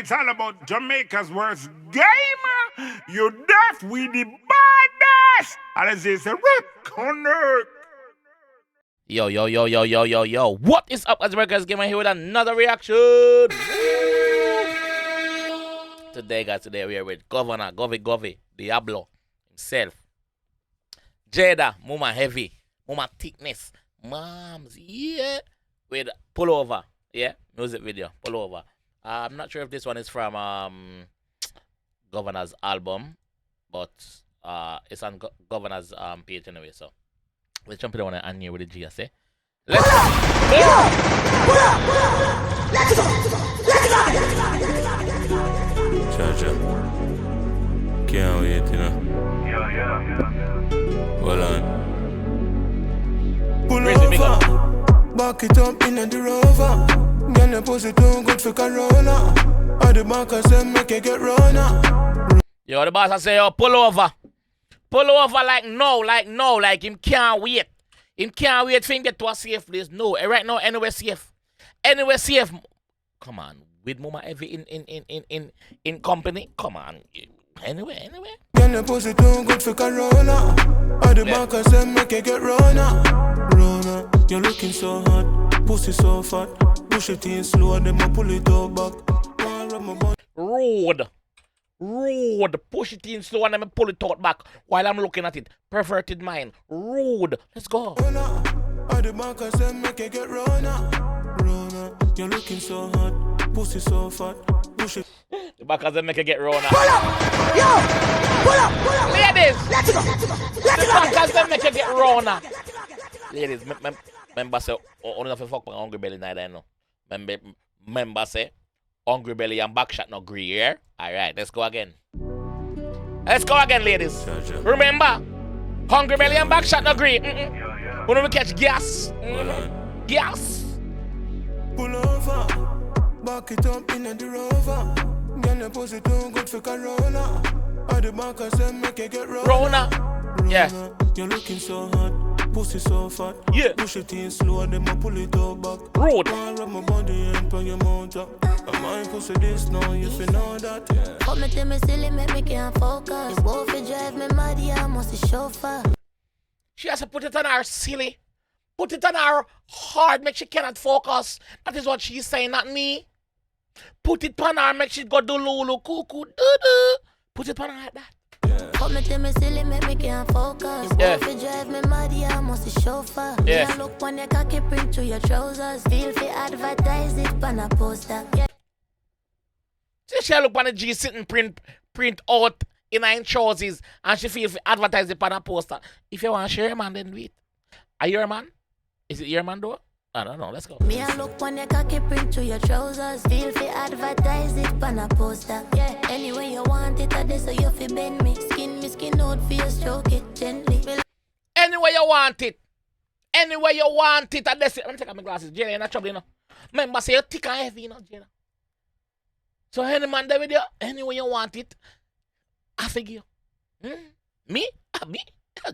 it's all about Jamaica's worst game. You deaf, we the baddest. And as they say, connect. Yo. What is up, JAMAICA'S? Game here with another reaction. Today, guys, we are with Govana, Govy, Diablo himself. Jada, Mama Heavy, Mama Thickness, Moms, yeah, with Pullover, yeah, music video, Pullover. I'm not sure if this one is from Govana's album, but it's on Govana's page anyway, so let's jump in on and here with the G, I say. Let's go! Cha-cha. Can't wait, you know. Well on. Pull over, back it up in the rover. Get the pussy too good for Corona. Or the bank I say make it get Rona. Yo, the boss I say, yo, pull over. Pull over like no, like him can't wait. Him can't wait for him get to a safe place. No, right now, anywhere safe. Anywhere safe. Come on, with Mama Heavy in company. Come on. Anywhere. Get the pussy too good for Corona. Or the bank I say make it get Rona. Rona, you're looking so hot. Pussy so fat. Push it in slow, then I pull it all back. Rude. Push it in slow and then pull it out back while I'm looking at it. Perverted mind. Rude. Let's go. The bank I say make it get Rona. Rona, you're looking so hot. Pussy so fat. Push it. The back I say make it get Rona. Pull up! Yo! Pull up! Ladies! Let's go! The back I say make it get Rona. Ladies, remember say, only if you fuck my hungry belly night, I know. Remember say, hungry belly and back shot no agree, yeah? Alright, let's go again. Let's go again, ladies. Cha-cha. Remember, hungry belly and back shot no agree. When we catch gas. Gas. Pull over, back it up in the rover. Get the pussy too good for Corona. Or the bank I say make it get Rona. Yeah. You're looking so hot. Pussy so fat. Yeah. Push it in slow, then I pull it all back. Rude. I rub my body and put your mouth up. I might pussy this now, if you know that. Yeah. Come me tell me silly, make me can't focus. If both you drive me mad, yeah, I must be chauffeur. She has to put it on her silly. Put it on her hard, make she cannot focus. That is what she's saying, not me. Put it on her, make she go do lulu, cuckoo, doo-doo. Put it on her like that. Come me tell me silly, make me can't focus. If both you drive me mad, yeah, I must be chauffeur. Yeah. Yeah, look when your cocky print through your trousers. Feel free advertise it on a poster. Yeah. See, she look on the G sitting print out in her trousers and she feel advertise it on a poster. If you want to share your man, then do it. Are you your man? Is it your man though? I don't know, let's go. Me a look when your cocky print through your trousers. Feel free advertise it on a poster. Yeah, anyway you want it, I so you fi bend me. Skin out for you, stroke it gently. Anyway you want it. Anyway you want it, and that's it. Let me take out my glasses. Jada, you're not trouble, you know. Remember, say you're thick and heavy, you know, Jada. So any man there with you, anyway you want it, I figure. Me? Me?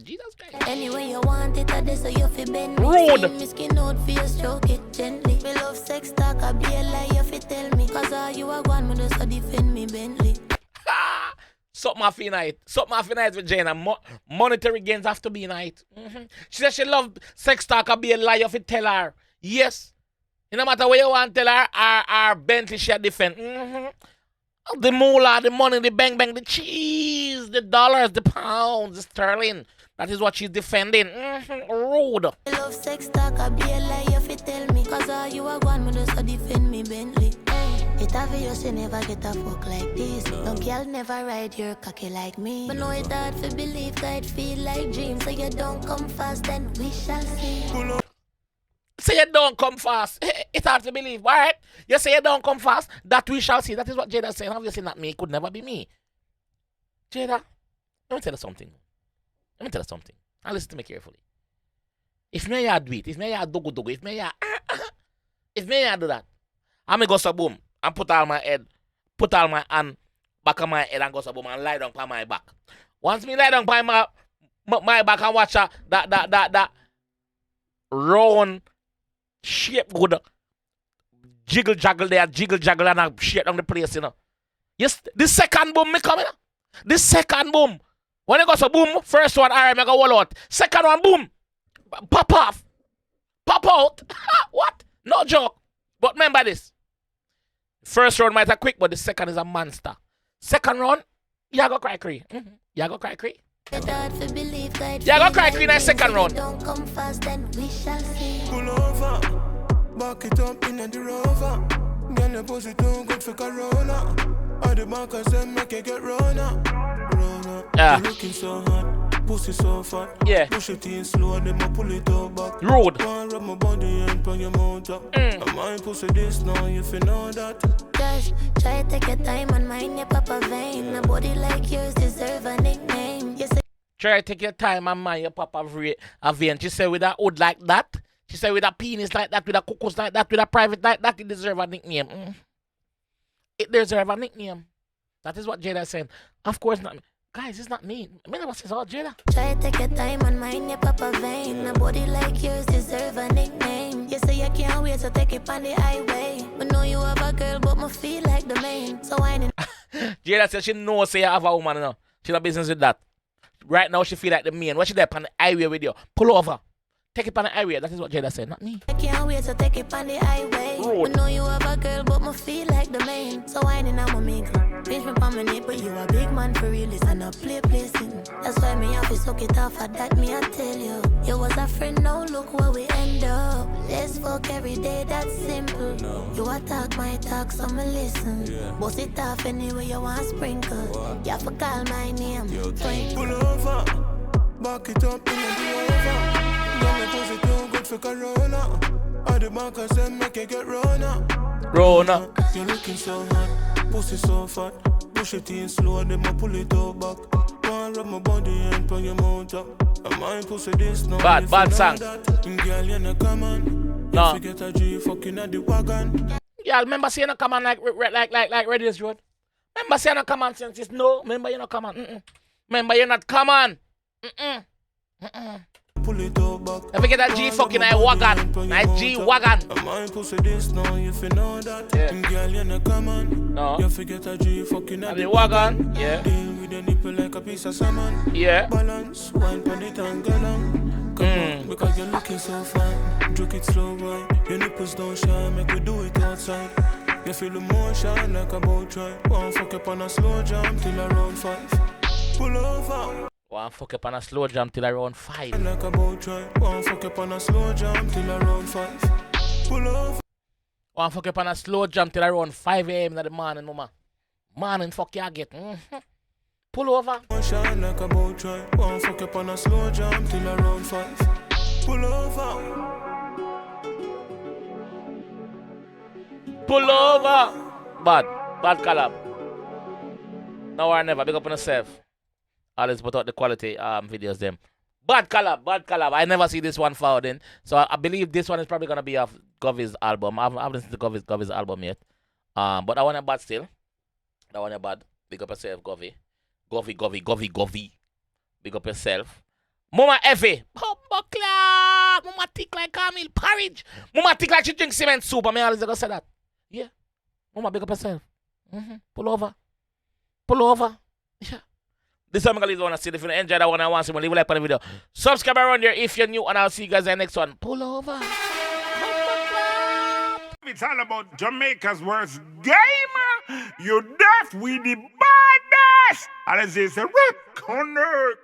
Jesus Christ. Anyway you want it, I so you fi bend me. Rude. Skin out for you, stroke it gently. Me love sex talk, I be a lie, you fi tell me. Cause all you are gone, me just a defend me Bentley. Something off in night. Something off in night with Jana. Monetary gains have to be night. She said she love sex talk, I be a lie, you fi tell her. Yes. No matter what you want to tell her, our Bentley she defend. The moolah, the money, the bang, the cheese, the dollars, the pounds, the sterling. That is what she's defending. Rude. I love sex talk, I be a lie, you fi tell me. Cause all you are gone, me just a defend me Bentley. It obvious you never get a fuck like this. Don't girl never ride your cocky like me. But know it hard for believe that it feel like dreams. So you don't come fast, then we shall see. Say you don't come fast. It's hard to believe, alright? You say you don't come fast, that we shall see. That is what Jada's saying. Obviously not me. It could never be me. Jada, let me tell you something. Now listen to me carefully. If me ya do it, if me ya do if me ya do that, I may go so boom and put all my hand back on my head and go so boom and lie down on my back. Once me lie down on my back and watch that round shape good jiggle jaggle there, jiggle jaggle and I shake down the place, you know. Yes, the second boom me coming. The second boom. When it goes a boom, first one I make a wall out. Second one boom. Pop off. Pop out. What? No joke. But remember this. First round might be quick, but the second is a monster. Second round, you go cry cree. You go cry cree. You go cry cree in the second round. Don't come fast, then we shall see. Pull over, back it up in the rover. Girl, your pussy too good for Corona. All the markers them make you get Rona. Yeah. You looking so hot, pussy so fat. Yeah. Push it in slow, then I pull it up back. Road. One rub my body and put your mouth up. I might pussy this now, if you know that. Just try to take your time and mind your papa vein. A body like yours deserve a nickname. You say Try to take your time and mind your papa vein. She said with a hood like that. She said with a penis like that, with a cuckoos like that, with a private like that, it deserve a nickname. It deserve a nickname. That is what Jada said. Of course not. Guys, it's not me. I never says all Jada. try to take your time and mind your papa vein. A body like yours deserve a nickname. You say you can't wait to take it on the highway. But know you have a girl, but me feel like the main. So I need Jada said she knows say you have a woman, you know. She no business with that. Right now she feel like the main. What she there on the highway with you? Pull over. Take it on the highway. That is what Jada said, not me. I can't wait to take it on the highway. Road. But know you have a girl, but me feel like the main. So I need a make pinch me pa my neck, but you a big man for real. It's not play placing. That's why me have to suck it off. At that me I tell you, you was a friend. Now look where we end up. Let's fuck every day. That's simple. You a talk my talk, so me listen. Bust it off anyway you want sprinkle. You have to call my name. Pull over, back it up in the rover. Girl, your pussy too good for Corona. All the markers them make you get Rona. Rona. You looking so hot, pussy so fat. Push it in slow, then I pull it up back. One rub my body and put your mouth up. I might pussy this now. Bad song. Girl, you no come on. No. You forget a G fucking at the wagon. Yeah, remember saying no come on like Radius Road. Remember saying no come on since it's no. Remember you no come on. Remember you not come on. Pull it up back. If you get that G fucking I wagon. That G wagon. I might pussy this now, if you know that. Girl, you no come on. No. You forget a G fucking at And the wagon. Yeah. Deal with the nipple like a piece of salmon. Yeah. Balance, wine pon it and go long. Come on, because you're looking so fine. Drink it slow, boy. Your nipples don't shine, make we do it outside. You feel the motion like a boat ride. One fuck up on a slow jump till around 5. Pull over. One fuck up on a slow jump till around 5. Like a boat ride. One fuck up on a slow jump till around 5. Pull over. One fuck up on a slow jump till around 5 a.m. in the morning, mama. Morning fuck you get. Pull over. Motion like a boat ride. One fuck up on a slow jump till around 5. Pull over. Pull over. Bad collab. Now or never. Big up on yourself. Always put out the quality videos them. Bad collab. I never see this one forward in. So I believe this one is probably gonna be off 𝐑𝐄𝐂𝐓𝐿 album. I haven't listened to 𝐑𝐄𝐂𝐓𝐿 album yet. But that one is bad still. That one is bad. Big up yourself, 𝐑𝐄𝐂𝐓𝐿. Big up yourself. Mama Effie. Mama Clark. Mama thick like Camille Porridge. Mama thick like she drink cement soup. I mean, always gonna say that. Yeah. Mama, big up yourself. Pull over. Yeah. This time I'm gonna leave the one I see. If you enjoy that one, I want to leave a like on the video. Subscribe around here if you're new, and I'll see you guys in the next one. Pull over. It's all about Jamaica's worst game. You deaf, we the baddest. And as they say, Rick Connect.